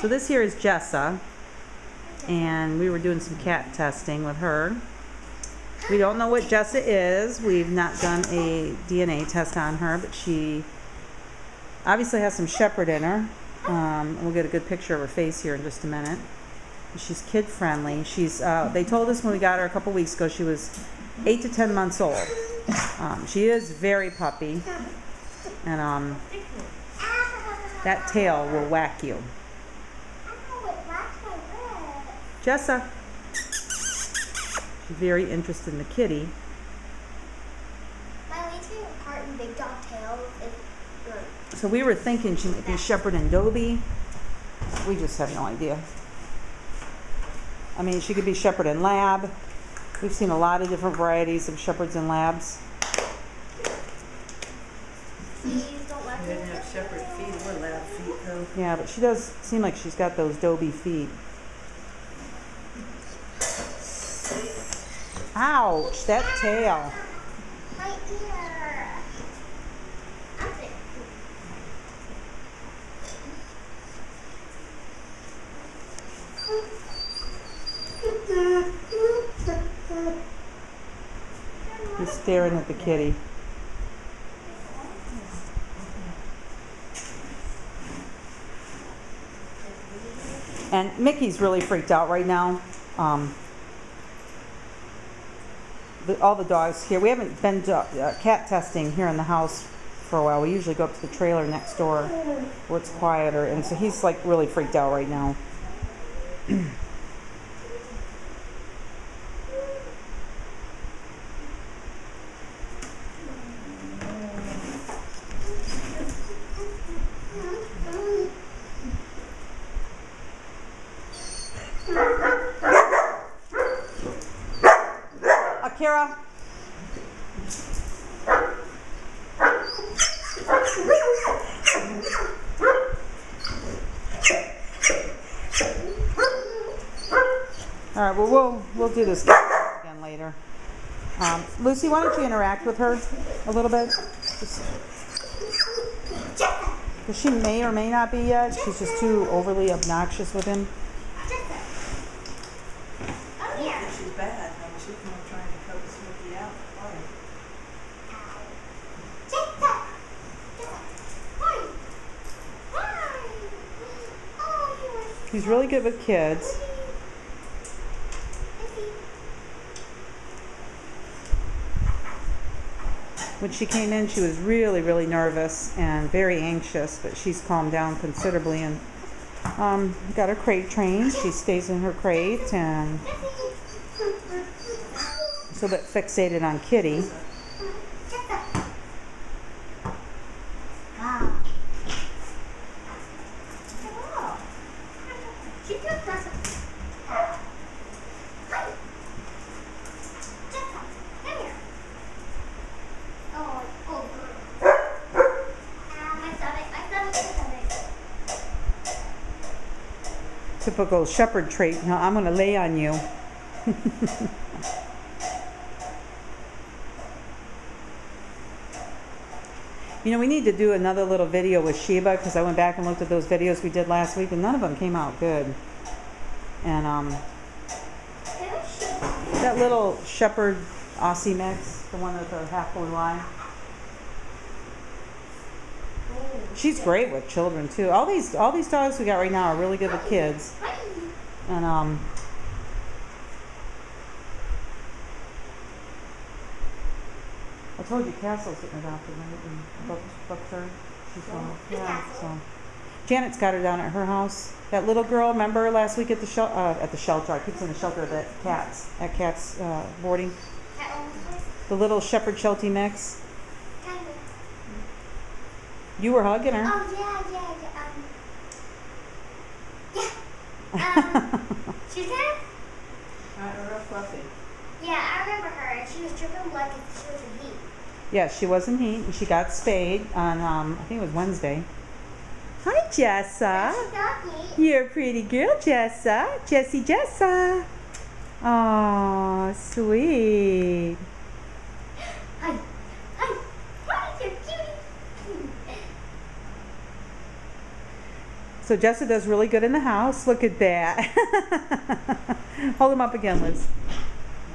So this here is Jessa, and we were doing some cat testing with her. We don't know what Jessa is. We've not done a DNA test on her, but she obviously has some shepherd in her. And we'll get a good picture of her face here in just a minute. She's kid friendly. She's they told us when we got her a couple weeks ago she was 8 to 10 months old. She is very puppy, and that tail will whack you. Jessa. She's very interested in the kitty. My least favorite part in Big Dog Tail is good. So we were thinking she might be Shepherd and Dobie. We just have no idea. I mean, she could be Shepherd and Lab. We've seen a lot of different varieties of Shepherds and Labs. Please don't let She doesn't have shepherd feet or lab feet, though. Yeah, but she does seem like she's got those Dobie feet. Ouch, that tail. my ear. He's staring at the kitty. And Mickey's really freaked out right now. All the dogs here. We haven't been cat testing here in the house for a while. We usually go up to the trailer next door where it's quieter. And so he's like really freaked out right now. Akira. All right, well, we'll do this again later. Lucy, why don't you interact with her a little bit? Because she may or may not be yet. She's just too overly obnoxious with him. She's bad. I mean, she's more trying to coax Smokey out. He's really good with kids. When she came in, she was really, really nervous and very anxious, but she's calmed down considerably and got her crate trained. She stays in her crate and so bit fixated on Kitty. Typical shepherd trait. Now I'm going to lay on you. You know, we need to do another little video with Sheba because I went back and looked at those videos we did last week and none of them came out good. And that little shepherd Aussie mix, the one with the half blue line. She's great with children too. All these dogs we got right now are really good with kids. And I told you Castle's getting adopted, right? And booked her. She's going. Yeah. So Janet's got her down at her house. That little girl, remember last week at the shelter? I keep saying the shelter at Cat's boarding. The little shepherd Sheltie mix. You were hugging her. Oh, yeah. She's there? Real fluffy. Yeah, I remember her, and she was dripping like she was in heat. Yeah, she was in heat, and she got spayed on, I think it was Wednesday. Hi, Jessa. She's not heat. You're a pretty girl, Jessa. Jessa. Aw, sweet. Hi, you're cutie. So Jessa does really good in the house. Look at that. Hold him up again, Liz.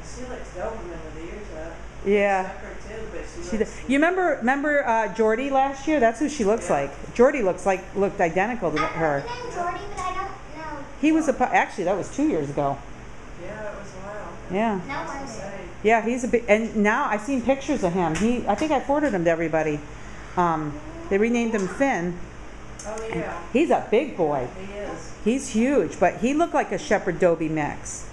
She looks Doberman with the ears up. Yeah. Shepherd too, but she She looks. does. You remember Jordy last year? That's who she looks like. Jordy looked identical to her. I know the name Jordy, but I don't know. He was actually that was 2 years ago. Yeah, it was a while. Yeah. No I one was gonna say. Yeah, he's a big, and now I've seen pictures of him. I think I forwarded him to everybody. They renamed him Finn. Oh yeah, He's a big boy. he is. He's huge, but he looked like a Shepherd Dobie mix.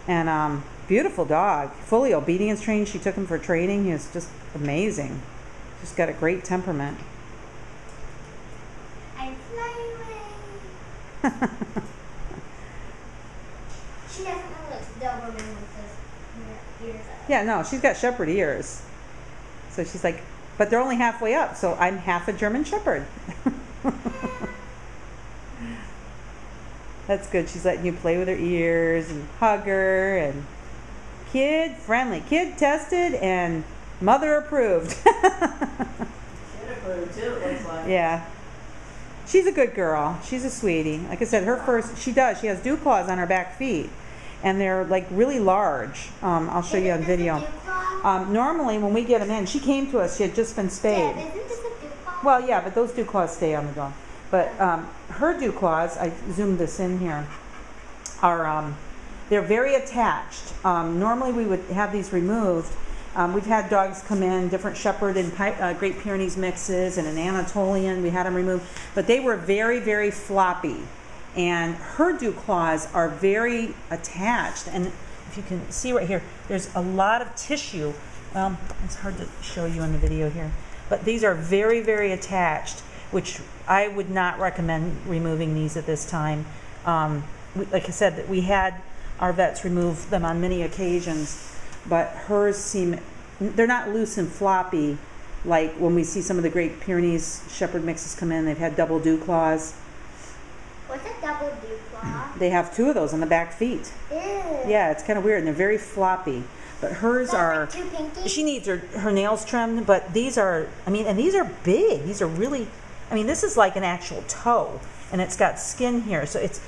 And beautiful dog, fully obedience trained. She took him for training. He was just amazing. Just got a great temperament. I'm flying away. She definitely looks Doberman with those ears up. Yeah, no, she's got Shepherd ears. So she's like, but they're only halfway up, so I'm half a German Shepherd. That's good. She's letting you play with her ears and hug her, and kid friendly, kid tested, and mother approved. Kid approved too, it looks like. Yeah. She's a good girl. She's a sweetie. Like I said, she has dew claws on her back feet, and they're like really large. I'll show you on video. Normally when we get them in, she came to us, she had just been spayed. Isn't this a dew claw? Well, yeah, but those dew claws stay on the dog. But her dew claws, I zoomed this in here, are they're very attached. Normally we would have these removed. We've had dogs come in, different Shepherd and Great Pyrenees mixes and an Anatolian. We had them removed, but they were very, very floppy. And her dew claws are very attached. And if you can see right here, there's a lot of tissue. It's hard to show you in the video here, but these are very, very attached, which I would not recommend removing these at this time. Like I said, we had our vets remove them on many occasions, but hers they're not loose and floppy like when we see some of the Great Pyrenees Shepherd mixes come in. They've had double dew claws. What's a double dew claw? They have 2 of those on the back feet. Ew. Yeah, it's kind of weird, and they're very floppy. But hers are, Like 2 pinkies? she needs her nails trimmed, but these are, and these are big. These are really, this is like an actual toe, and it's got skin here. So it's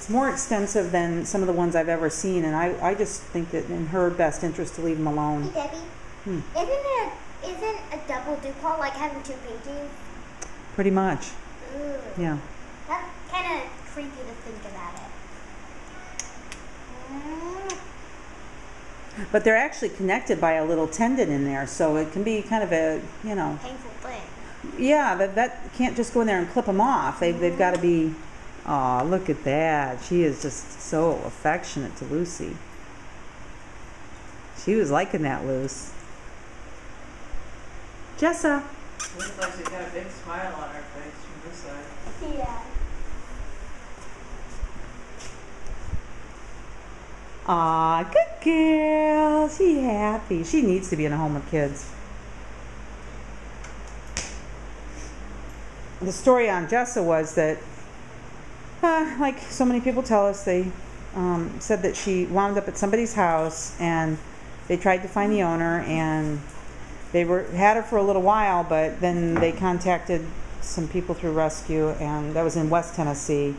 more extensive than some of the ones I've ever seen, and I just think that in her best interest to leave them alone. Hey, Debbie. Isn't a double dew claw like having 2 pinkies? Pretty much, Ooh. yeah. That's kind of creepy to think about it. But they're actually connected by a little tendon in there, so it can be kind of a, Painful thing. yeah, that can't just go in there and clip them off. They've got to be, aw, look at that. She is just so affectionate to Lucy. She was liking that, Luce. Jessa. Looks like she's got a big smile on her face from this side. Yeah. Aw, good girl. She happy. She needs to be in a home with kids. The story on Jessa was that, like so many people tell us, they said that she wound up at somebody's house and they tried to find the owner, and they had her for a little while, but then they contacted some people through rescue, and that was in West Tennessee.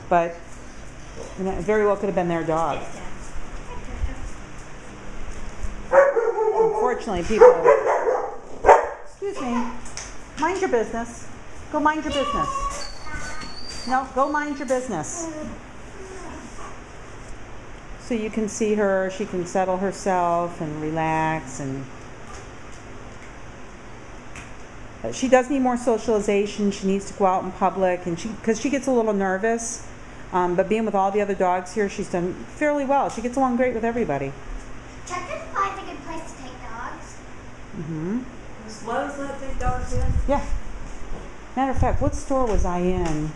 But it very well could have been their dog. Unfortunately, people... Excuse me. Mind your business. Go mind your business. No, go mind your business. So you can see her, she can settle herself and relax, and she does need more socialization. She needs to go out in public, and because she gets a little nervous. But being with all the other dogs here, she's done fairly well. She gets along great with everybody. Checker Supply is a good place to take dogs. Mm-hmm. Does Lowe's let take dogs in? Yeah. Matter of fact, what store was I in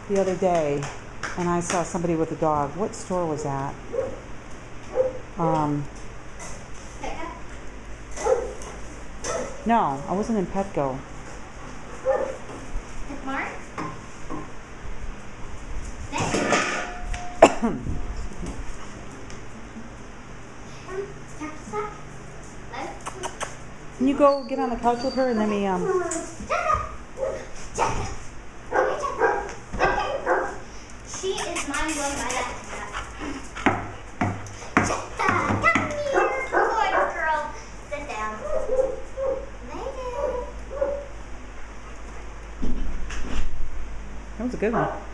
the other day? And I saw somebody with a dog. What store was that? Pickup? No, I wasn't in Petco. Pet Mart? Can you go get on the couch with her and let me Jessica! Okay, I'm going by that cat. Jessa, come here. Good girl. Sit down. Lay down. That was a good one.